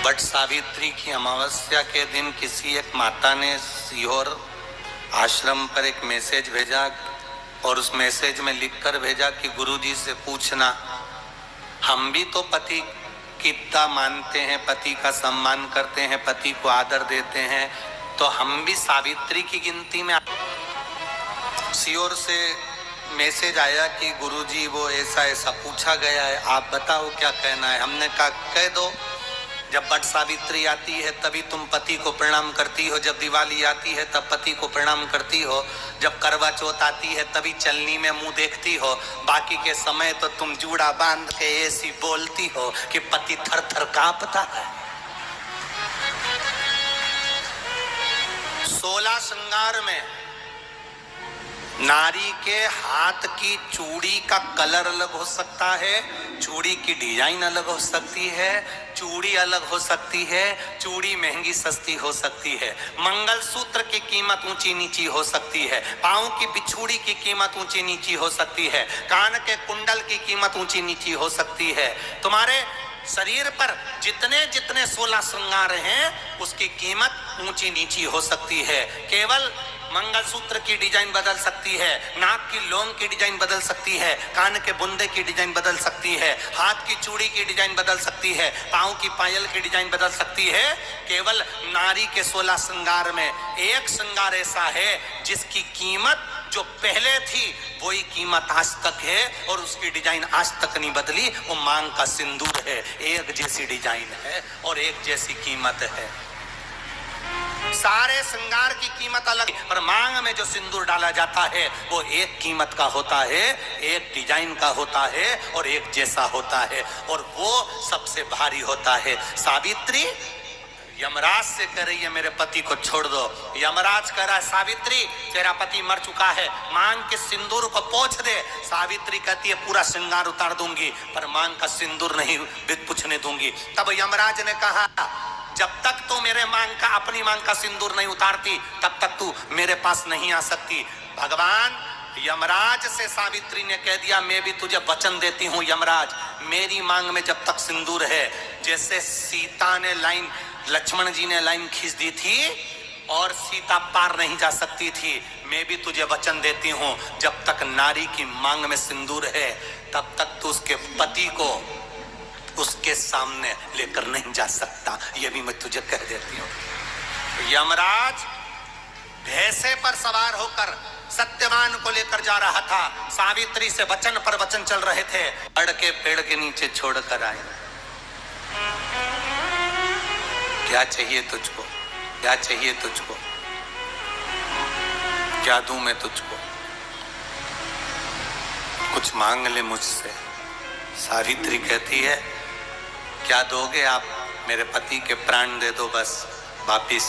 But Savitri की अमावस्या के दिन किसी एक माता ने सीहोर आश्रम पर एक मैसेज भेजा और उस मैसेज में लिखकर भेजा कि गुरुजी से पूछना, हम भी तो पति कितना मानते हैं, पति का सम्मान करते हैं, पति को आदर देते हैं, तो हम भी सावित्री की गिनती में। सीहोर से मैसेज आया कि गुरुजी वो ऐसा ऐसा पूछा गया है, आप बताओ क्या कहना है। हमने कहा कह दो, जब बट सावित्री आती है तभी तुम पति को प्रणाम करती हो, जब दिवाली आती है तब पति को प्रणाम करती हो, जब करवा चौथ आती है तभी चलनी में मुंह देखती हो, बाकी के समय तो तुम जूड़ा बांध के ऐसी बोलती हो कि पति थर थर कांपता है। 16 श्रृंगार में नारी के हाथ की चूड़ी का कलर अलग हो सकता है, चूड़ी की डिजाइन अलग हो सकती है, चूड़ी अलग हो सकती है, चूड़ी महंगी सस्ती हो सकती है, मंगलसूत्र की कीमत ऊंची नीची हो सकती है, पांव की बिछुड़ी की कीमत ऊंची नीची हो सकती है, कान के कुंडल की कीमत ऊंची नीची हो सकती है। तुम्हारे शरीर पर जितने जितने 16 श्रृंगार हैं उसकी कीमत ऊंची नीची हो सकती है। केवल मंगलसूत्र की डिजाइन बदल सकती है, नाक की लौंग की डिजाइन बदल सकती है, कान के बुंदे की डिजाइन बदल सकती है, हाथ की चूड़ी की डिजाइन बदल सकती है, पांव की पायल की डिजाइन बदल सकती है। केवल नारी के 16 श्रृंगार में एक श्रृंगार ऐसा है जिसकी कीमत जो पहले थी वही कीमत आज तक है और उसकी डिजाइन आज तक नहीं बदली। वो मांग का सिंदूर है, एक जैसी डिजाइन है और एक जैसी कीमत है। सारे श्रृंगार की कीमत अलग, पर मांग में जो सिंदूर डाला जाता है वो एक कीमत का होता है, एक डिजाइन का होता है और एक जैसा होता है और वो सबसे भारी होता है। सावित्री यमराज से कह रही है मेरे पति को छोड़ दो। यमराज कह रहा है सावित्री तेरा पति मर चुका है, मांग के सिंदूर को पोंछ दे। सावित्री कहती है पूरा श्रृंगार उतार दूंगी पर मांग का सिंदूर नहीं पूछने दूंगी। तब यमराज ने कहा जब तक तू मेरे मांग का अपनी मांग का सिंदूर नहीं उतारती तब तक तू मेरे पास नहीं आ सकती। भगवान यमराज से सावित्री ने कह दिया मैं भी तुझे वचन देती हूँ यमराज, मेरी मांग में जब तक सिंदूर है, जैसे सीता ने लाइन, लक्ष्मण जी ने लाइन खींच दी थी और सीता पार नहीं जा सकती थी, मैं भी तुझे वचन देती हूँ जब तक नारी की मांग में सिंदूर है तब तक तू उसके पति को उसके सामने लेकर नहीं जा सकता। ये भी मैं तुझे कह देती हूँ। यमराज भैंसे पर सवार होकर सत्यवान को लेकर जा रहा था, सावित्री से वचन पर वचन चल रहे थे, अड़ के पेड़ के नीचे छोड़कर आए। क्या चाहिए तुझको, क्या चाहिए तुझको, क्या दूं मैं तुझको, कुछ मांग ले मुझसे। सावित्री कहती है क्या दोगे आप, मेरे पति के प्राण दे दो बस वापिस,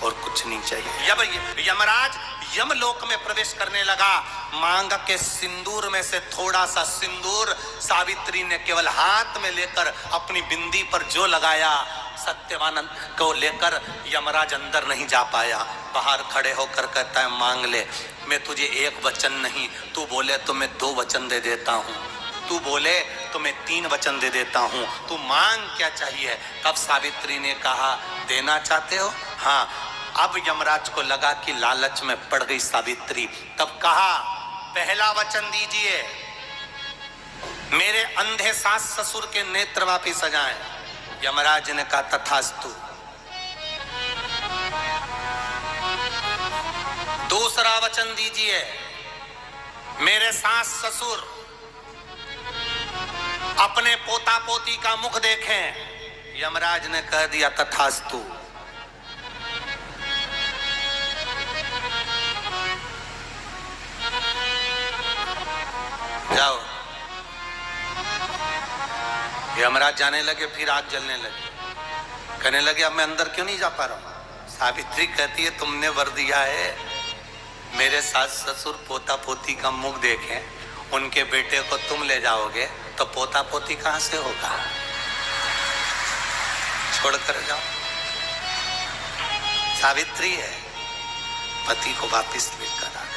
और कुछ नहीं चाहिए। जब यमराज यमलोक में प्रवेश करने लगा, मांग के सिंदूर में से थोड़ा सा सिंदूर सावित्री ने केवल हाथ में लेकर अपनी बिंदी पर जो लगाया, सत्यवान को लेकर यमराज अंदर नहीं जा पाया। बाहर खड़े होकर कहता है मांग ले, मैं तुझे एक वचन नहीं, तू बोले तो मैं 2 वचन दे देता हूँ, तू बोले तो मैं 3 वचन दे देता हूँ, तू मांग क्या चाहिए। तब सावित्री ने कहा देना चाहते हो, हाँ। अब यमराज को लगा कि लालच में पड़ गई सावित्री, तब कहा पहला वचन दीजिए मेरे अंधे सास ससुर के नेत्र वापिस आ जाएं। यमराज ने कहा तथास्तु। दूसरा वचन दीजिए मेरे सास ससुर अपने पोता पोती का मुख देखें। यमराज ने कह दिया तथास्तु। जाओ। यमराज जाने लगे, फिर आग जलने लगे, कहने लगे अब मैं अंदर क्यों नहीं जा पा रहा हूं। सावित्री कहती है तुमने वर दिया है मेरे सास ससुर पोता पोती का मुख देखें, उनके बेटे को तुम ले जाओगे तो पोता पोती कहां से होगा, छोड़कर जाओ। सावित्री है, पति को वापिस लेकर आ गए।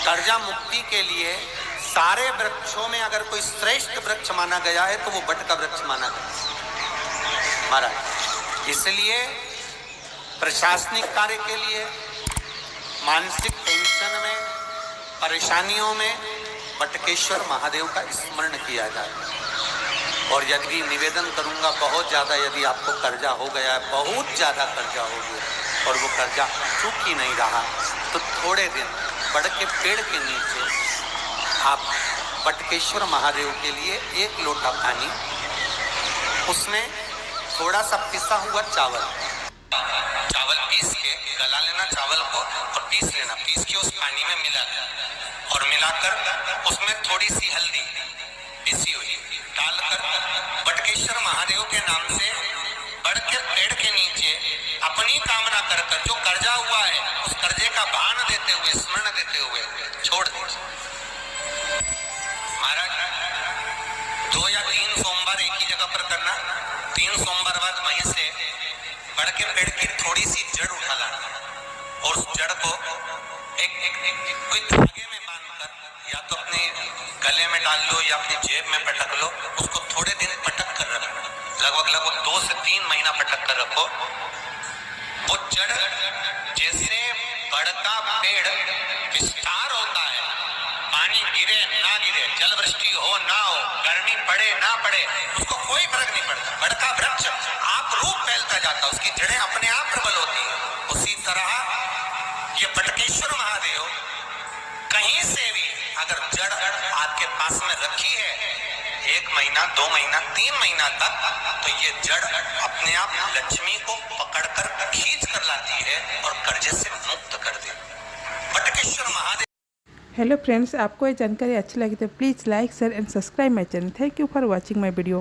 कर्जा मुक्ति के लिए सारे वृक्षों में अगर कोई श्रेष्ठ वृक्ष माना गया है तो वो बट का वृक्ष माना गया। महाराज। इसलिए प्रशासनिक कार्य के लिए, मानसिक टेंशन में, परेशानियों में बटकेश्वर महादेव का स्मरण किया जाए। और यदि निवेदन करूंगा, बहुत ज़्यादा यदि आपको कर्जा हो गया है, बहुत ज़्यादा कर्जा हो गया और वो कर्जा चूक ही नहीं रहा, तो थोड़े दिन बड़ के पेड़ के नीचे आप बटकेश्वर महादेव के लिए 1 लोटा पानी, उसमें थोड़ा सा पिसा हुआ चावल पीस के गला लेना चावल को और पीस लेना, पीस के उस पानी में मिला और मिलाकर उसमें थोड़ी सी हल्दी पिसी हुई डालकर बटकेश्वर महादेव के नाम से बड़ के पेड़ के नीचे अपनी कामना कर कर जो कर्जा हुआ है उस कर्जे का भान देते हुए, स्मरण देते हुए छोड़ दे। महाराज 2 या 3 सोमवार एक ही जगह पर करना, 3 सोमवार बाद वहीं से बड़ के पेड़ की थोड़ी सी जड़ उठा लाना और उस जड़ को कोई धागे में बांधकर या तो अपने गले में डाल लो या अपनी जेब में पटक लो, उसको थोड़े दिन पटक कर रखो, लगभग 2 से 3 महीना पटक कर रखो। वो जड़ जैसे बड़का पेड़ विस्तार होता है, पानी गिरे ना गिरे, जल वृष्टि हो ना हो, गर्मी पड़े ना पड़े, उसको कोई फर्क नहीं पड़ता। बड़का वृक्ष आप रूप फैलता जाता, उसकी जड़ें अपने आप प्रबल होती है। उसी तरह ये बटकेश्वर महादेव कहीं से भी अगर जड़ आपके पास में रखी है 1 महीना, 2 महीना, 3 महीना तक, तो ये जड़ अपने आप लक्ष्मी को पकड़कर खींच कर लाती है और कर्जे से मुक्त कर दे। बटकेश्वर महादेव। हेलो फ्रेंड्स, आपको ये जानकारी अच्छी लगी तो please like share and subscribe my channel. Thank you for watching my video.